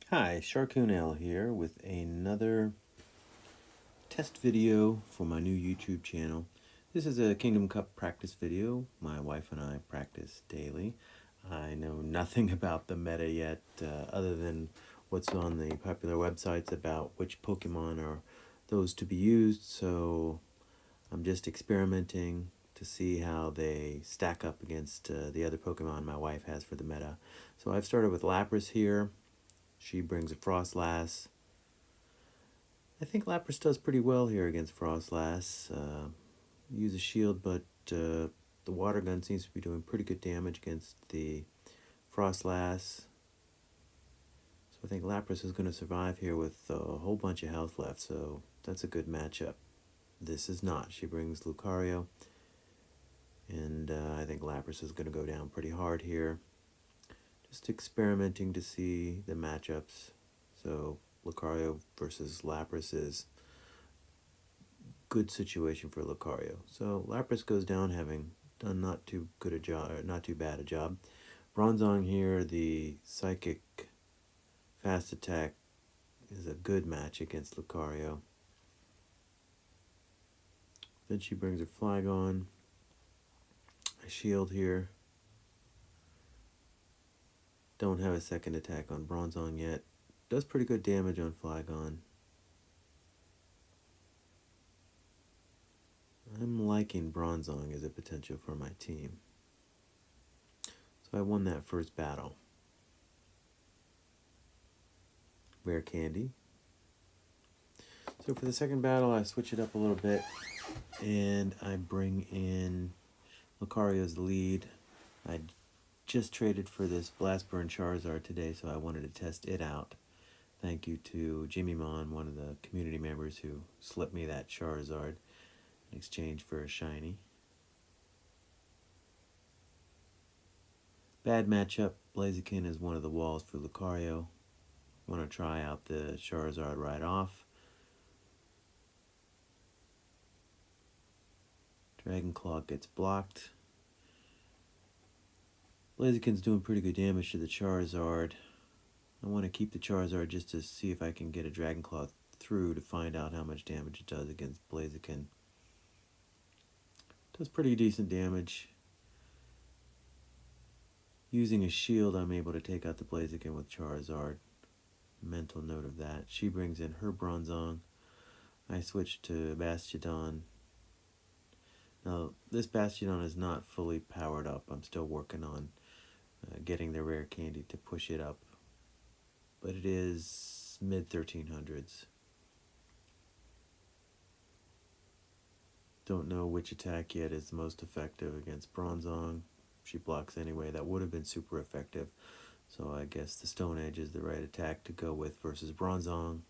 Hi, Sharkoonel here with another test video for my new YouTube channel. This is a Kingdom Cup practice video. My wife and I practice daily. I know nothing about the meta yet, other than what's on the popular websites about which Pokemon are those to be used, so I'm just experimenting to see how they stack up against the other Pokemon my wife has for the meta. So I've started with Lapras here. She brings a Frostlass. I think Lapras does pretty well here against Frostlass. Use a shield, but the water gun seems to be doing pretty good damage against the Frostlass. So I think Lapras is going to survive here with a whole bunch of health left, so that's a good matchup. This is not. She brings Lucario, and I think Lapras is going to go down pretty hard here. Just experimenting to see the matchups. So Lucario versus Lapras is good situation for Lucario. So Lapras goes down, having done not too good a job, or not too bad a job. Bronzong here, the psychic fast attack is a good match against Lucario. Then she brings her Flygon. A shield here. Don't have a second attack on Bronzong yet. Does pretty good damage on Flygon. I'm liking Bronzong as a potential for my team. So I won that first battle. Rare Candy. So for the second battle, I switch it up a little bit, and I bring in Lucario's lead. I just traded for this Blast Burn Charizard today, so I wanted to test it out. Thank you to Jimmy Mon, one of the community members who slipped me that Charizard in exchange for a shiny. Bad matchup. Blaziken is one of the walls for Lucario. Want to try out the Charizard right off. Dragon Claw gets blocked. Blaziken's doing pretty good damage to the Charizard. I want to keep the Charizard just to see if I can get a Dragon Claw through to find out how much damage it does against Blaziken. Does pretty decent damage. Using a shield, I'm able to take out the Blaziken with Charizard. Mental note of that. She brings in her Bronzong. I switch to Bastiodon. Now, this Bastiodon is not fully powered up. I'm still working on getting the rare candy to push it up. But it is mid-1300s. Don't know which attack yet is the most effective against Bronzong. She blocks anyway. That would have been super effective. So I guess the Stone Edge is the right attack to go with versus Bronzong.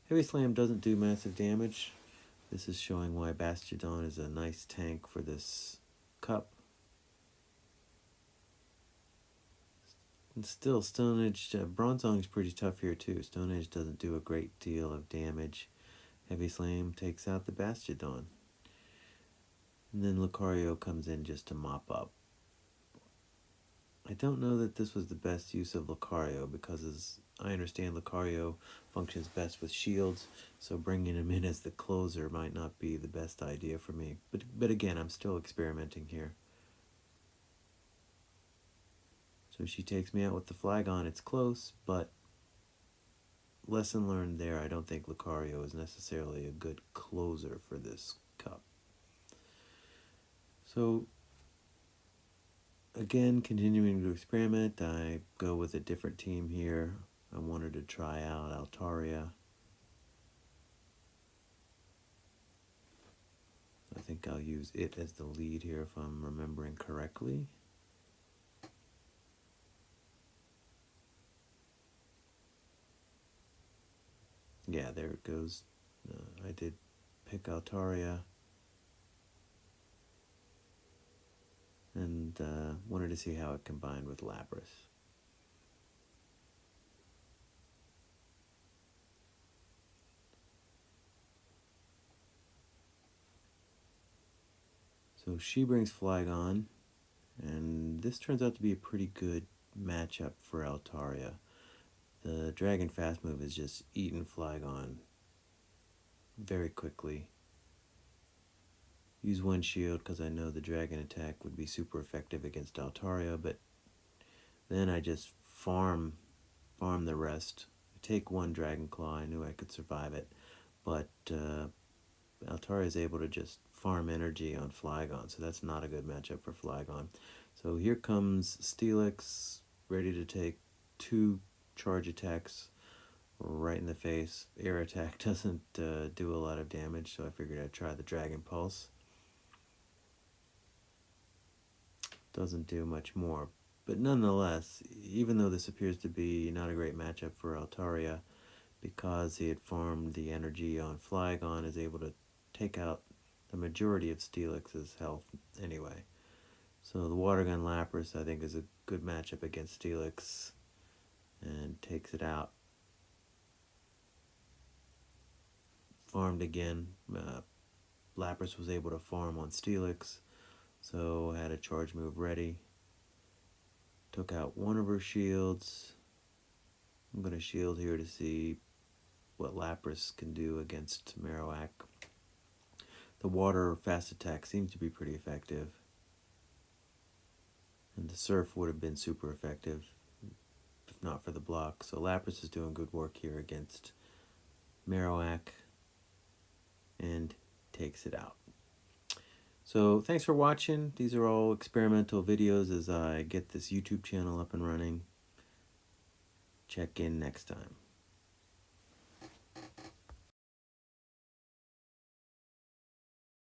Heavy Slam doesn't do massive damage. This is showing why Bastiodon is a nice tank for this cup. And still, Stone Edge, Bronzong is pretty tough here too. Stone Edge doesn't do a great deal of damage. Heavy Slam takes out the Bastiodon. And then Lucario comes in just to mop up. I don't know that this was the best use of Lucario, because as I understand, Lucario functions best with shields, so bringing him in as the closer might not be the best idea for me. But again, I'm still experimenting here. So she takes me out with the Flygon. It's close, but lesson learned there. I don't think Lucario is necessarily a good closer for this cup. So again, continuing to experiment, I go with a different team here. I wanted to try out Altaria. I think I'll use it as the lead here if I'm remembering correctly. Yeah, there it goes. I did pick Altaria. And wanted to see how it combined with Lapras. So she brings Flygon, and this turns out to be a pretty good matchup for Altaria. The Dragon Fast move is just eating Flygon very quickly. Use one shield because I know the Dragon attack would be super effective against Altaria, but then I just farm the rest. Take one Dragon Claw, I knew I could survive it, but Altaria is able to just farm energy on Flygon, so that's not a good matchup for Flygon. So here comes Steelix, ready to take 2 charge attacks right in the face. Air attack doesn't do a lot of damage, so I figured I'd try the Dragon Pulse. Doesn't do much more, but nonetheless, even though this appears to be not a great matchup for Altaria, because he had farmed the energy on Flygon, is able to take out the majority of Steelix's health anyway. So the Water Gun Lapras, I think, is a good matchup against Steelix, and takes it out. Farmed again. Lapras was able to farm on Steelix, so I had a charge move ready. Took out one of her shields. I'm going to shield here to see what Lapras can do against Marowak. The water fast attack seems to be pretty effective, and the surf would have been super effective if not for the block. So Lapras is doing good work here against Marowak and takes it out. So thanks for watching. These are all experimental videos as I get this YouTube channel up and running. Check in next time.